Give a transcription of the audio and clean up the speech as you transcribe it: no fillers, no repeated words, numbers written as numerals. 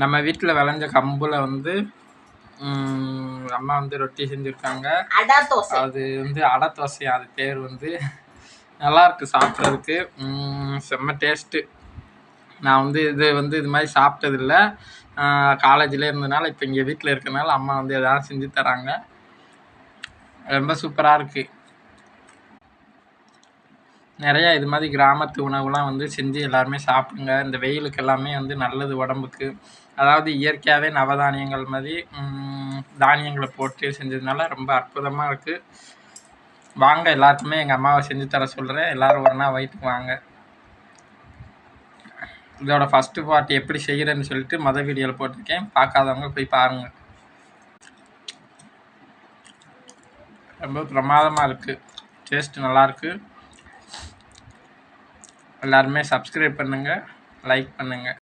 நம்ம வீட்டில் விளைஞ்ச கம்பில் வந்து அம்மா வந்து ரொட்டி செஞ்சுருக்காங்க. அது வந்து அடை தோசை, அது பேர் வந்து நல்லாயிருக்கு சாப்பிட்றதுக்கு. செம்ம டேஸ்ட்டு. நான் வந்து இது மாதிரி சாப்பிட்டதில்ல. காலேஜில் இருந்ததுனால இப்போ இங்கே வீட்டில் இருக்கிறனால அம்மா வந்து எதாவது செஞ்சு தராங்க. ரொம்ப சூப்பராக இருக்குது. நிறையா இது மாதிரி கிராமத்து உணவுலாம் வந்து செஞ்சு எல்லாருமே சாப்பிடுங்க. இந்த வெயிலுக்கு எல்லாமே வந்து நல்லது உடம்புக்கு. அதாவது இயற்கையாகவே நவதானியங்கள் மாதிரி தானியங்களை போட்டு செஞ்சதுனால ரொம்ப அற்புதமாக இருக்குது. வாங்க, எல்லாருக்குமே எங்கள் அம்மாவை செஞ்சு தர சொல்கிறேன். எல்லோரும் ஒரு நாள் வயிற்றுக்கு வாங்க. இதோட ஃபஸ்ட்டு பார்ட் எப்படி செய்கிறேன்னு சொல்லிட்டு மொதல் வீடியோவில் போட்டிருக்கேன். பார்க்காதவங்க போய் பாருங்கள். ரொம்ப பிரமாதமாக இருக்குது. டேஸ்ட்டு நல்லாயிருக்கு. எல்லாருமே சப்ஸ்கிரைப் பண்ணுங்கள், லைக் பண்ணுங்கள்.